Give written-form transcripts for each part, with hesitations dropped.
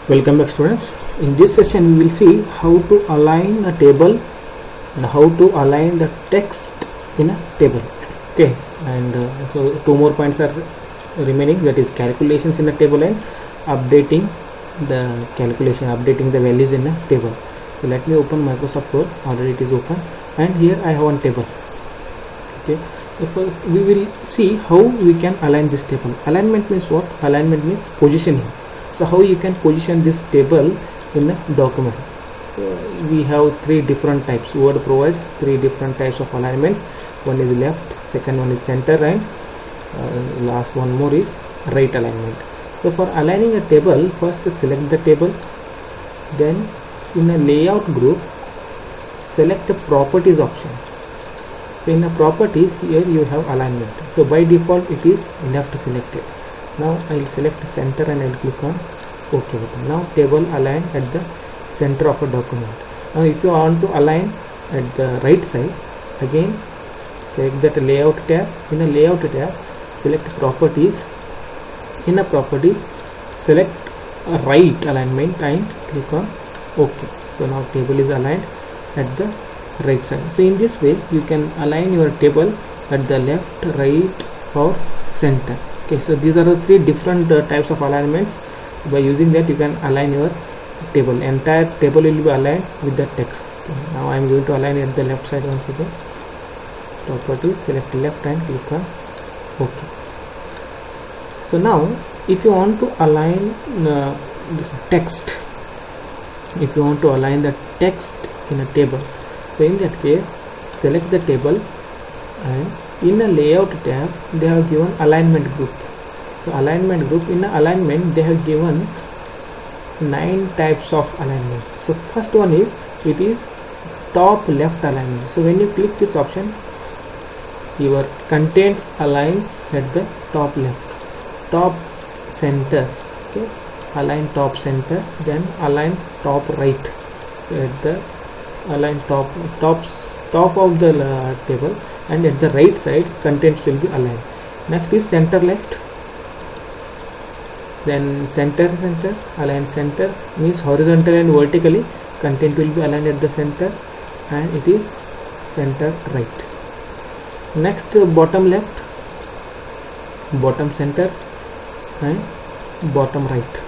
Welcome back, students. In this session we will see how to align a table and how to align the text in a table. Okay, and so two more points are remaining, that is calculations in a table and updating the updating the values in a table. So let me open Microsoft Word. Already it is open, and here I have one table. Okay, so first we will see how we can align this table. Alignment means what? Alignment means positioning. So how you can position this table in a document? We have three different types. Word provides three different types of alignments. One is left, second one is center, and last one more is right alignment. So for aligning a table, first select the table, then in a layout group select the properties option. So in the properties, here you have alignment. So by default it is left selected. Now I will select center and I will click on OK button. Now table aligned at the center of a document. Now if you want to align at the right side, again select that layout tab. In a layout tab select properties. In a property select a right alignment and click on OK. So now table is aligned at the right side. So in this way you can align your table at the left, right or center. Okay, so these are the three different types of alignments. By using that you can align your table. Entire table will be aligned with the text. Okay, now I am going to align at the left side once again. Properties, select left and click on OK. So now if you want to align this text, if you want to align the text in a table, so in that case select the table, and in a layout tab they have given alignment group. So alignment group, in the alignment they have given 9 types of alignments. So first one is, it is top left alignment. So when you click this option, your contents aligns at the top left. Top center, okay, align top center, then align top right. So at the align top of the table, and at the right side contents will be aligned. Next is center left, then center, align center means horizontally and vertically content will be aligned at the center, and it is center right. Next bottom left, bottom center and bottom right.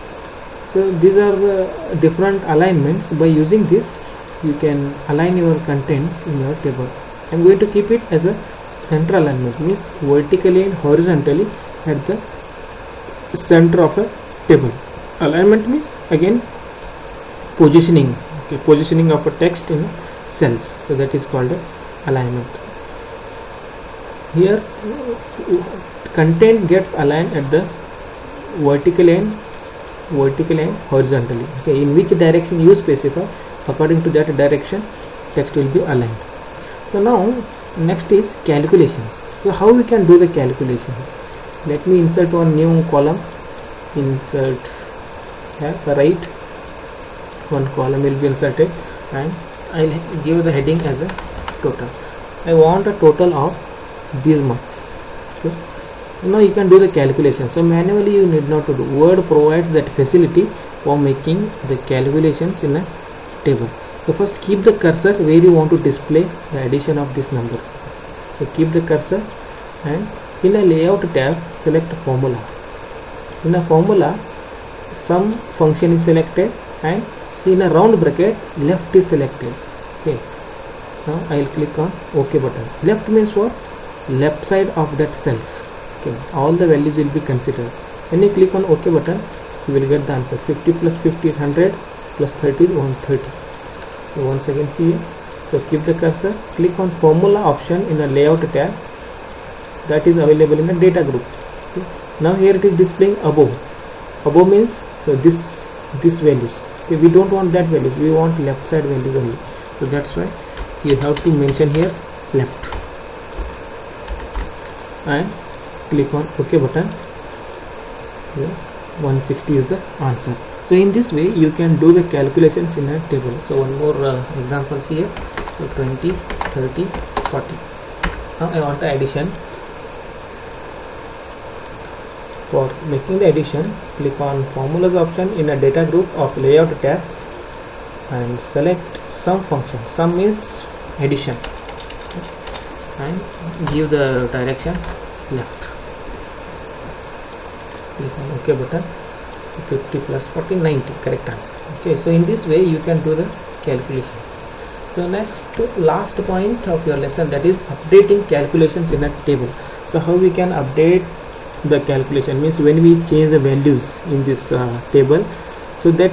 So these are the different alignments. By using this you can align your contents in your table. I am going to keep it as a center alignment, means vertically and horizontally at the center of a table. Alignment means again positioning, okay, positioning of a text in cells. So that is called alignment. Here content gets aligned at the vertically and horizontally. Okay, in which direction you specify, according to that direction text will be aligned. So now next is calculations. So how we can do the calculations? Let me insert one new column. Insert right, one column will be inserted, and I will give the heading as a total. I want a total of these marks. Okay, now you can do the calculation. So manually you need not to do. Word provides that facility for making the calculations in a table. So first keep the cursor where you want to display the addition of these numbers. So keep the cursor, and in a layout tab select formula. In a formula sum function is selected, and see in a round bracket left is selected. Okay, now I will click on OK button. Left means what? Left side of that cells. Okay, all the values will be considered. When you click on OK button you will get the answer. 50 plus 50 is 100, plus 30 is 130. So once again see here. So keep the cursor, click on formula option in a layout tab, that is available in the data group. Okay. Now here it is displaying above. Above means, so this values. Okay, we don't want that values, we want left side values only. So that's why you have to mention here left, and click on OK button. Here 160 is the answer. So in this way you can do the calculations in a table. So one more examples here. So 20, 30, 40. Now I want the addition. For making the addition, click on formulas option in a data group of layout tab and select sum function. Sum means addition, and give the direction left. Click on OK button. 50 plus 40, 90, correct answer. Okay, so in this way you can do the calculation. So next, last point of your lesson, that is updating calculations in a table. So how we can update the calculation means when we change the values in this table, so that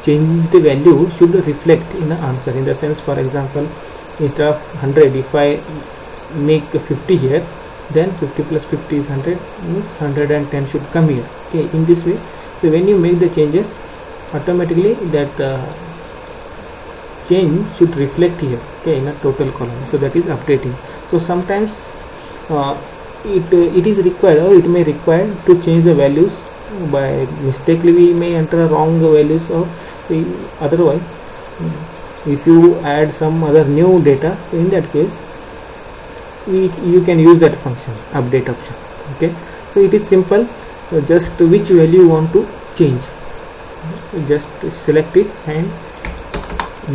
change the value should reflect in the answer. In the sense, for example, instead of 100, if I make 50 here, then 50 plus 50 is 100, means 110 should come here. Okay, in this way, so when you make the changes, automatically that change should reflect here, okay, in a total column. So that is updating. So sometimes it is required, or it may require to change the values. By mistakenly we may enter wrong values, or otherwise if you add some other new data, so in that case you can use that function, update option. Okay, so it is simple. So just which value you want to change, so just select it and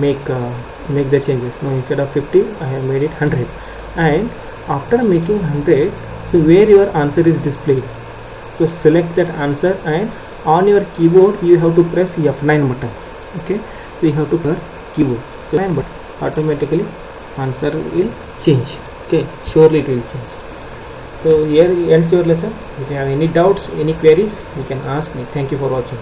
make the changes. Now instead of 50, I have made it 100, and after making 100, so where your answer is displayed, so select that answer, and on your keyboard you have to press F9 button. Okay, so you have to press keyboard, so F9 button, automatically answer will change. Okay, surely it will change. So here ends your lesson. If you have any doubts, any queries, you can ask me. Thank you for watching.